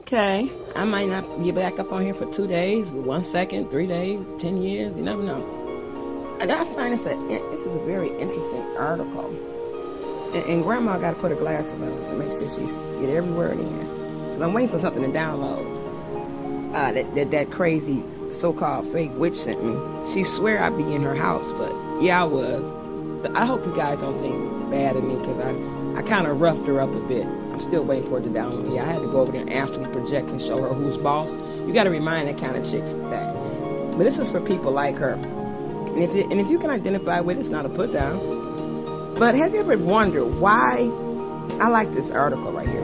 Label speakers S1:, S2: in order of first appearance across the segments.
S1: Okay, I might not be back up on here for 2 days, 1 second, 3 days, 10 years. You never know. And I find this is a very interesting article. And Grandma got to put her glasses on to make sure she's get every word in. Cause I'm waiting for something to download. That crazy so-called fake witch sent me. She swear I'd be in her house, but yeah, I was. I hope you guys don't think bad of me because I kind of roughed her up a bit. I'm still waiting for it to download. Yeah, I had to go over there and actually project and show her who's boss. You got to remind that kind of chicks that. But this is for people like her. And if you can identify with it, it's not a put down. But have you ever wondered why? I like this article right here.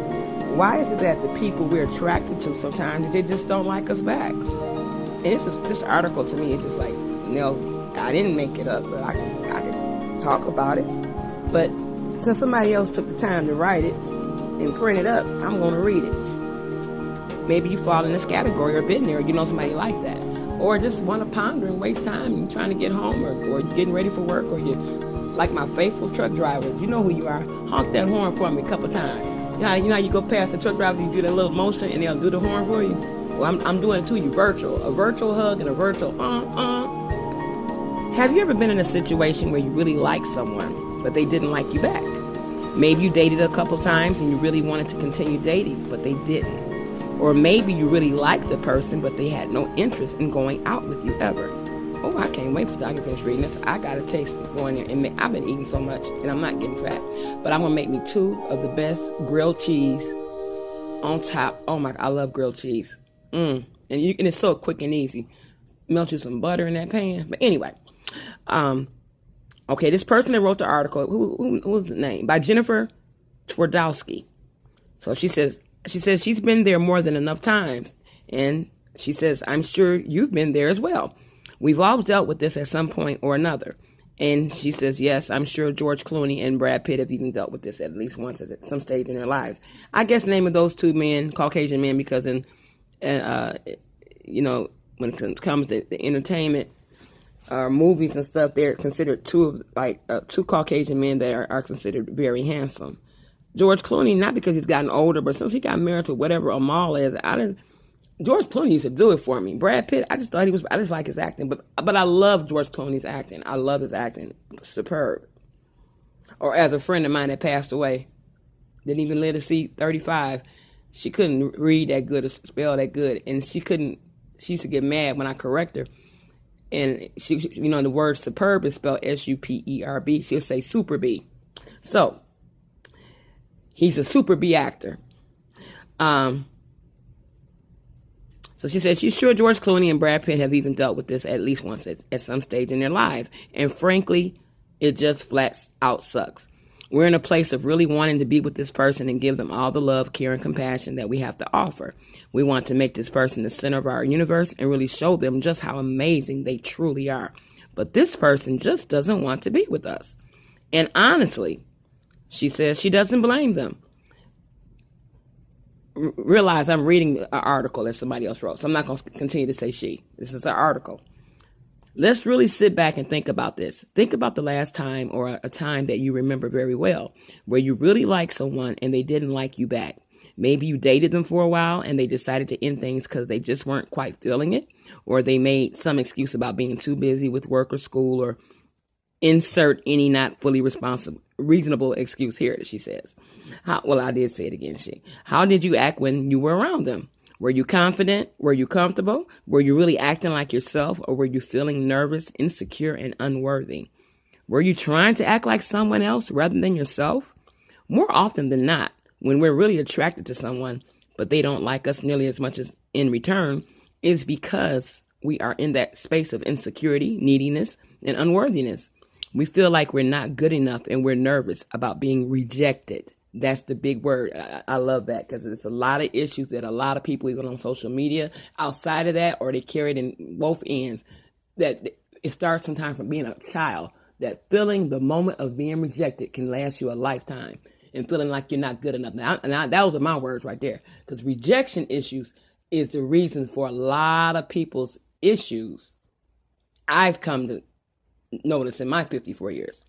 S1: Why is it that the people we're attracted to sometimes they just don't like us back? And this article to me is just like, I didn't make it up, but I can talk about it. But since somebody else took the time to write it and print it up, I'm going to read it. Maybe you fall in this category or been there, or you know somebody like that. Or just want to ponder and waste time and trying to get home, or you're getting ready for work, or you like my faithful truck drivers. You know who you are. Honk that horn for me a couple times. You know how you go past the truck driver, you do that little motion, and they'll do the horn for you? Well, I'm doing it to you virtual. A virtual hug and a virtual Have you ever been in a situation where you really liked someone, but they didn't like you back? Maybe you dated a couple times and you really wanted to continue dating, but they didn't. Or maybe you really liked the person, but they had no interest in going out with you ever. Oh, I can't wait for I can finish reading this. I got to taste it going there. And I've been eating so much, and I'm not getting fat. But I'm going to make me 2 of the best grilled cheese on top. Oh, my, I love grilled cheese. And it's so quick and easy. Melt you some butter in that pan. But anyway, okay, this person that wrote the article, who was the name? By Jennifer Twardowski. So she says she's been there more than enough times. And she says, I'm sure you've been there as well. We've all dealt with this at some point or another. And she says, yes, I'm sure George Clooney and Brad Pitt have even dealt with this at least once at some stage in their lives. I guess the name of those 2 men, Caucasian men, because when it comes to the entertainment, movies and stuff, they're considered 2 Caucasian men that are considered very handsome. George Clooney, not because he's gotten older, but since he got married to whatever Amal is, George Clooney used to do it for me. Brad Pitt, I just like his acting, but I love George Clooney's acting. I love his acting. Superb. Or as a friend of mine that passed away, didn't even live to see 35, she couldn't read that good or spell that good, and she used to get mad when I correct her. And she the word superb is spelled S-U-P-E-R-B. She'll say super B. So, he's a super B actor. So she said she's sure George Clooney and Brad Pitt have even dealt with this at least once at some stage in their lives. And frankly, it just flat out sucks. We're in a place of really wanting to be with this person and give them all the love, care, and compassion that we have to offer. We want to make this person the center of our universe and really show them just how amazing they truly are. But this person just doesn't want to be with us. And honestly, she says she doesn't blame them. Realize I'm reading an article that somebody else wrote, so I'm not going to continue to say she. This is an article. Let's really sit back and think about this. Think about the last time or a time that you remember very well where you really liked someone and they didn't like you back. Maybe you dated them for a while and they decided to end things because they just weren't quite feeling it, or they made some excuse about being too busy with work or school, or insert any not fully reasonable excuse here, she says. I did say it again, How did you act when you were around them? Were you confident? Were you comfortable? Were you really acting like yourself, or were you feeling nervous, insecure, and unworthy? Were you trying to act like someone else rather than yourself? More often than not, when we're really attracted to someone, but they don't like us nearly as much as in return, it's because we are in that space of insecurity, neediness, and unworthiness. We feel like we're not good enough and we're nervous about being rejected. That's the big word. I love that because it's a lot of issues that a lot of people, even on social media, outside of that, or they carry it in both ends, that it starts sometimes from being a child, that feeling the moment of being rejected can last you a lifetime, and feeling like you're not good enough. Now, those are my words right there, because rejection issues is the reason for a lot of people's issues. I've come to notice in my 54 years.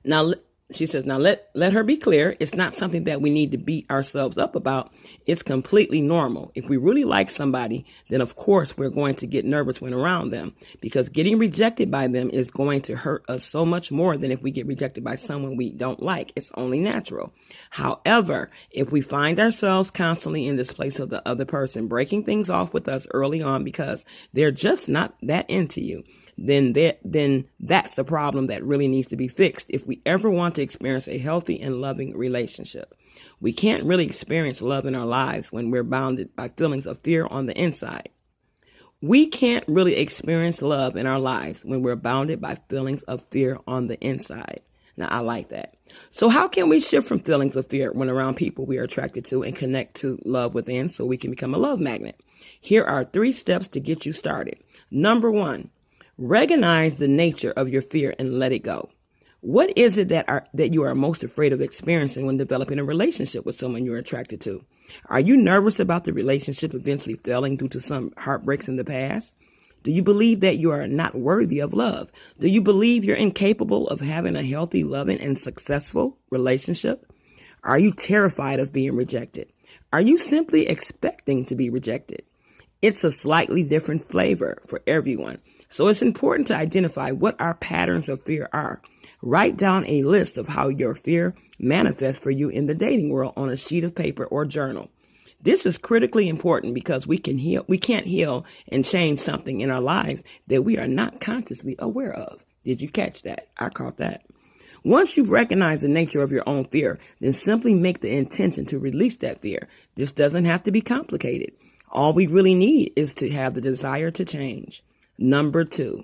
S1: Now, She says, now let her be clear. It's not something that we need to beat ourselves up about. It's completely normal. If we really like somebody, then of course we're going to get nervous when around them, because getting rejected by them is going to hurt us so much more than if we get rejected by someone we don't like. It's only natural. However, if we find ourselves constantly in this place of the other person breaking things off with us early on because they're just not that into you, then that's a problem that really needs to be fixed if we ever want to experience a healthy and loving relationship. We can't really experience love in our lives when we're bounded by feelings of fear on the inside. We can't really experience love in our lives when we're bounded by feelings of fear on the inside. Now, I like that. So how can we shift from feelings of fear when around people we are attracted to and connect to love within so we can become a love magnet? Here are 3 steps to get you started. Number 1, recognize the nature of your fear and let it go. What is it that you are most afraid of experiencing when developing a relationship with someone you're attracted to? Are you nervous about the relationship eventually failing due to some heartbreaks in the past? Do you believe that you are not worthy of love? Do you believe you're incapable of having a healthy, loving, and successful relationship? Are you terrified of being rejected? Are you simply expecting to be rejected? It's a slightly different flavor for everyone. So it's important to identify what our patterns of fear are. Write down a list of how your fear manifests for you in the dating world on a sheet of paper or journal. This is critically important because we can't heal and change something in our lives that we are not consciously aware of. Did you catch that? I caught that. Once you've recognized the nature of your own fear, then simply make the intention to release that fear. This doesn't have to be complicated. All we really need is to have the desire to change. Number 2,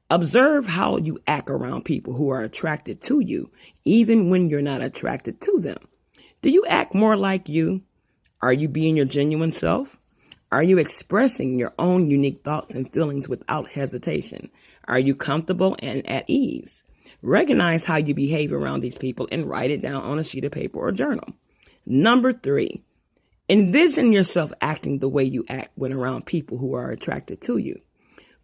S1: observe how you act around people who are attracted to you, even when you're not attracted to them. Do you act more like you? Are you being your genuine self? Are you expressing your own unique thoughts and feelings without hesitation? Are you comfortable and at ease? Recognize how you behave around these people and write it down on a sheet of paper or journal. Number 3, envision yourself acting the way you act when around people who are attracted to you.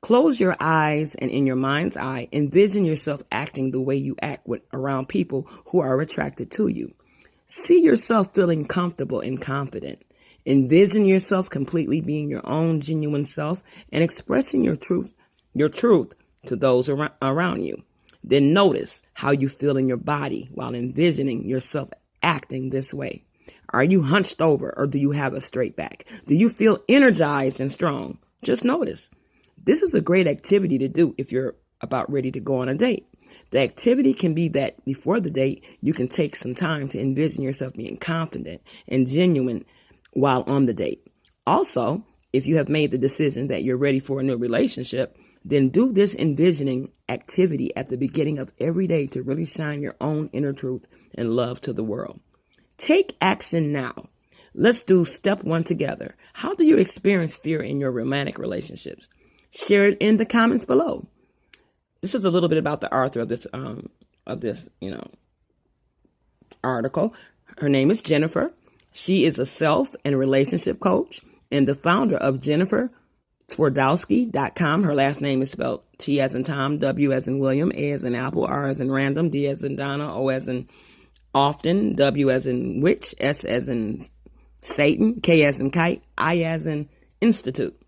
S1: Close your eyes and in your mind's eye, envision yourself acting the way you act around people who are attracted to you. See yourself feeling comfortable and confident. Envision yourself completely being your own genuine self and expressing your truth to those around you. Then notice how you feel in your body while envisioning yourself acting this way. Are you hunched over or do you have a straight back? Do you feel energized and strong? Just notice. This is a great activity to do if you're about ready to go on a date. The activity can be that before the date, you can take some time to envision yourself being confident and genuine while on the date. Also, if you have made the decision that you're ready for a new relationship, then do this envisioning activity at the beginning of every day to really shine your own inner truth and love to the world. Take action now. Let's do step 1 together. How do you experience fear in your romantic relationships? Share it in the comments below. This is a little bit about the author of this article. Her name is Jennifer. She is a self and relationship coach and the founder of JenniferTwardowski.com. Her last name is spelled T as in Tom, W as in William, A as in Apple, R as in Random, D as in Donna, O as in Often, W as in Witch, S as in Satan, K as in Kite, I as in Institute.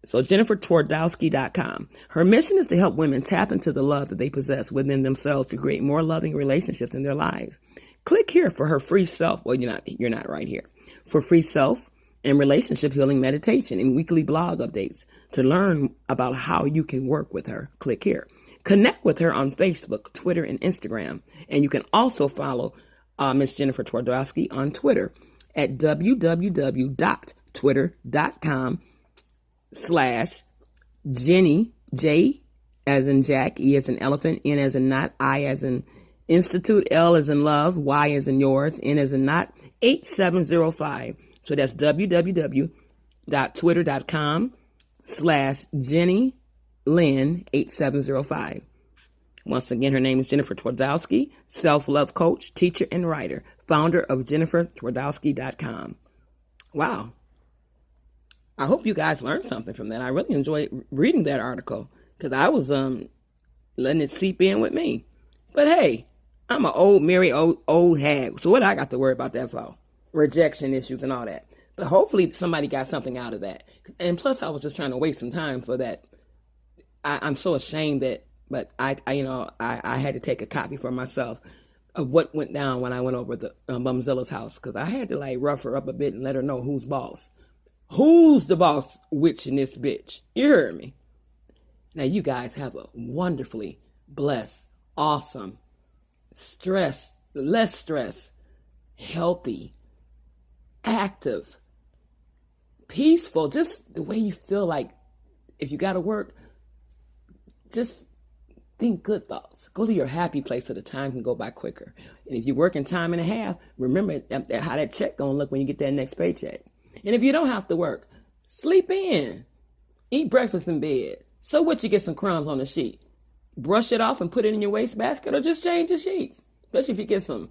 S1: So JenniferTwardowski.com. Her mission is to help women tap into the love that they possess within themselves to create more loving relationships in their lives. Click here for her free self. Well, you're not right here. For free self and relationship healing meditation and weekly blog updates. To learn about how you can work with her, click here. Connect with her on Facebook, Twitter, and Instagram. And you can also follow Miss Jennifer Twardowski on Twitter at www.twitter.com/Jenny, J as in Jack, E as in elephant, N as in not, I as in institute, L as in love, Y as in yours, N as in not, 8705. So that's www.twitter.com/Jenny Lynn 8705. Once again, her name is Jennifer Twardowski, self-love coach, teacher, and writer, founder of JenniferTwardowski.com. Wow. I hope you guys learned something from that. I really enjoyed reading that article because I was letting it seep in with me. But hey, I'm an old, married, old hag. So what I got to worry about that for? Rejection issues and all that. But hopefully somebody got something out of that. And plus, I was just trying to waste some time for that. I'm so ashamed that, but I had to take a copy for myself of what went down when I went over to Bumzilla's house, because I had to like rough her up a bit and let her know who's boss. Who's the boss witch in this bitch? You heard me. Now you guys have a wonderfully blessed, awesome, less stress, healthy, active, peaceful, just the way you feel. Like if you got to work, just think good thoughts. Go to your happy place so the time can go by quicker. And if you're working time and a half, remember how that check gonna look when you get that next paycheck. And if you don't have to work, sleep in. Eat breakfast in bed. So what, you get some crumbs on the sheet. Brush it off and put it in your wastebasket, or just change the sheets. Especially if you get some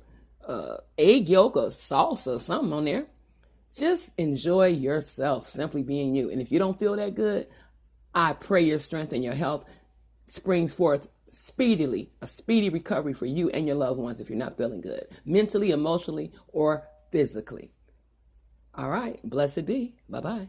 S1: egg yolk or salsa or something on there. Just enjoy yourself, simply being you. And if you don't feel that good, I pray your strength and your health springs forth speedily, a speedy recovery for you and your loved ones if you're not feeling good, mentally, emotionally, or physically. All right, blessed be. Bye-bye.